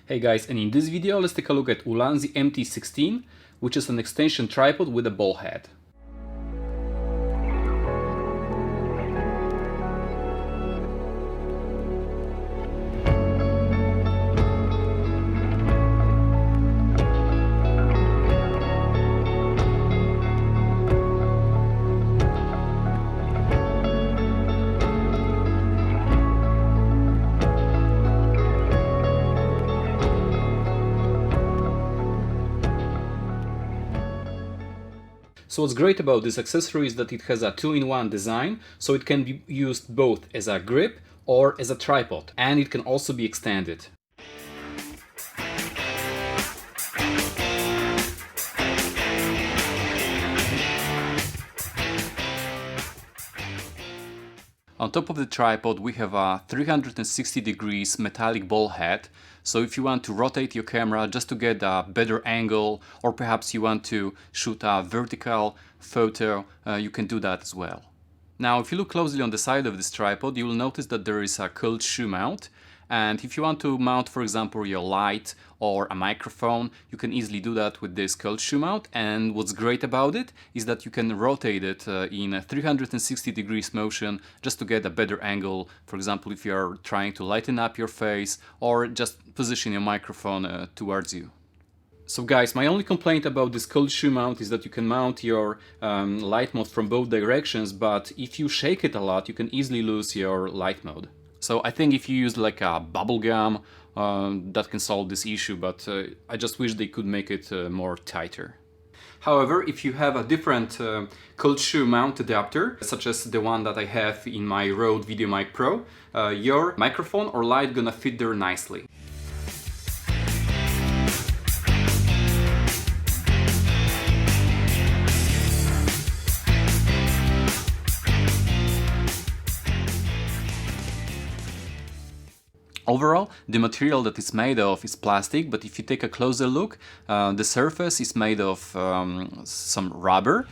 Hey guys, and in this video let's take a look at Ulanzi MT-16, which is an extension tripod with a ball head. So what's great about this accessory is that it has a two-in-one design, so it can be used both as a grip or as a tripod, and it can also be extended. On top of the tripod we have a 360 degrees metallic ball head, so if you want to rotate your camera just to get a better angle, or perhaps you want to shoot a vertical photo, you can do that as well. Now if you look closely on the side of this tripod, you will notice that there is a cold shoe mount. And if you want to mount, for example, your light or a microphone, you can easily do that with this cold shoe mount. And what's great about it is that you can rotate it in a 360 degrees motion just to get a better angle. For example, if you're trying to lighten up your face or just position your microphone towards you. So guys, my only complaint about this cold shoe mount is that you can mount your light mode from both directions, but if you shake it a lot, you can easily lose your light mode. So I think if you use like a bubble gum, that can solve this issue, but I just wish they could make it more tighter. However, if you have a different cold shoe mount adapter, such as the one that I have in my Rode VideoMic Pro, your microphone or light gonna fit there nicely. Overall, the material that it's made of is plastic, but if you take a closer look, the surface is made of some rubber.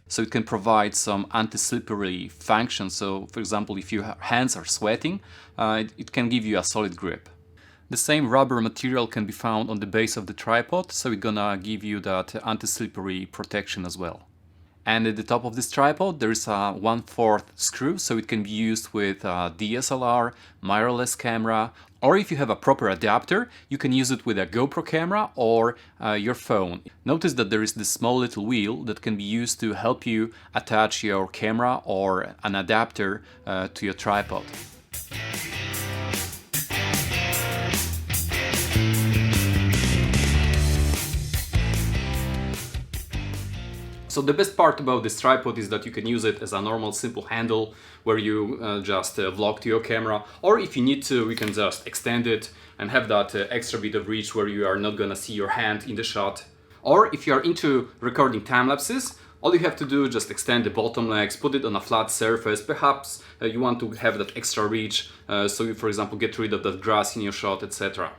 So it can provide some anti-slippery function. So, for example, if your hands are sweating, it can give you a solid grip. The same rubber material can be found on the base of the tripod, so it's gonna give you that anti-slippery protection as well. And at the top of this tripod there is a 1/4 screw, so it can be used with a DSLR, mirrorless camera, or if you have a proper adapter, you can use it with a GoPro camera or your phone. Notice that there is this small little wheel that can be used to help you attach your camera or an adapter to your tripod. So the best part about this tripod is that you can use it as a normal simple handle where you just vlog to your camera, or if you need to, you can just extend it and have that extra bit of reach where you are not gonna see your hand in the shot. Or if you are into recording time lapses, all you have to do is just extend the bottom legs, put it on a flat surface. Perhaps you want to have that extra reach, so you, for example, get rid of that grass in your shot, etc.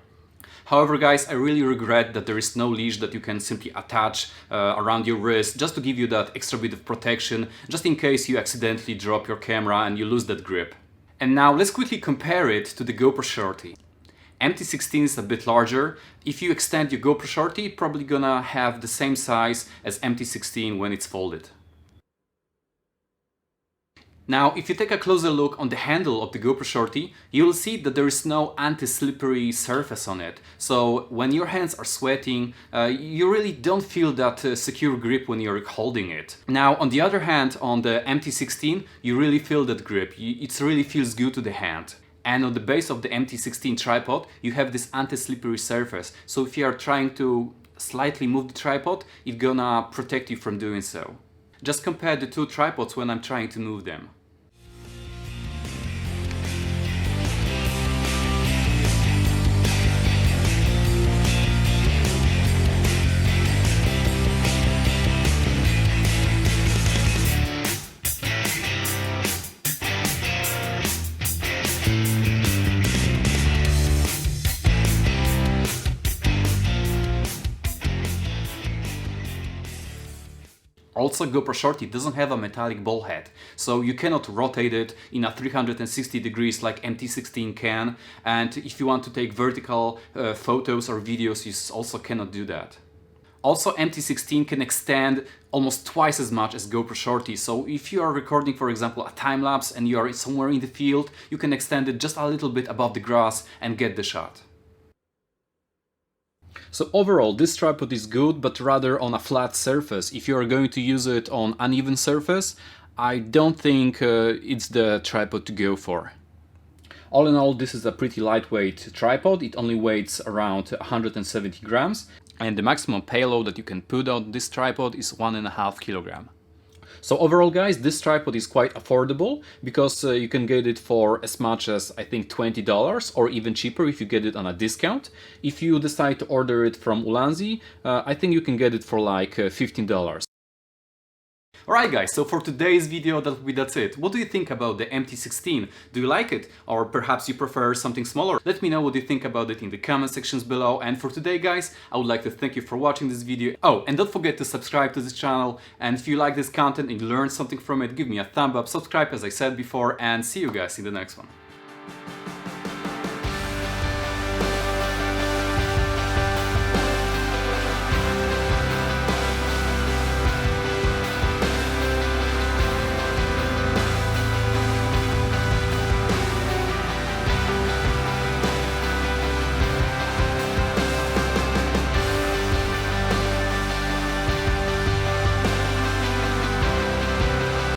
However, guys, I really regret that there is no leash that you can simply attach around your wrist just to give you that extra bit of protection, just in case you accidentally drop your camera and you lose that grip. And now let's quickly compare it to the GoPro Shorty. MT-16 is a bit larger. If you extend your GoPro Shorty, it's probably gonna have the same size as MT-16 when it's folded. Now, if you take a closer look on the handle of the GoPro Shorty, you will see that there is no anti-slippery surface on it. So when your hands are sweating, you really don't feel that secure grip when you're holding it. Now, on the other hand, on the MT-16, you really feel that grip. It really feels good to the hand. And on the base of the MT-16 tripod, you have this anti-slippery surface. So if you are trying to slightly move the tripod, it's gonna protect you from doing so. Just compare the two tripods when I'm trying to move them. Also, GoPro Shorty doesn't have a metallic ball head, so you cannot rotate it in a 360 degrees like MT-16 can, and if you want to take vertical photos or videos, you also cannot do that. Also, MT-16 can extend almost twice as much as GoPro Shorty, so if you are recording, for example, a time lapse and you are somewhere in the field, you can extend it just a little bit above the grass and get the shot. So overall, this tripod is good, but rather on a flat surface. If you are going to use it on uneven surface, I don't think it's the tripod to go for. All in all, this is a pretty lightweight tripod. It only weighs around 170 grams, and the maximum payload that you can put on this tripod is 1.5 kilograms. So overall, guys, this tripod is quite affordable because you can get it for as much as, I think, $20 or even cheaper if you get it on a discount. If you decide to order it from Ulanzi, I think you can get it for like $15. Alright guys, so for today's video that's it. What do you think about the MT-16? Do you like it? Or perhaps you prefer something smaller? Let me know what you think about it in the comment sections below. And for today guys, I would like to thank you for watching this video. Oh, and don't forget to subscribe to this channel. And if you like this content and you learned something from it, give me a thumb up, subscribe as I said before, and see you guys in the next one.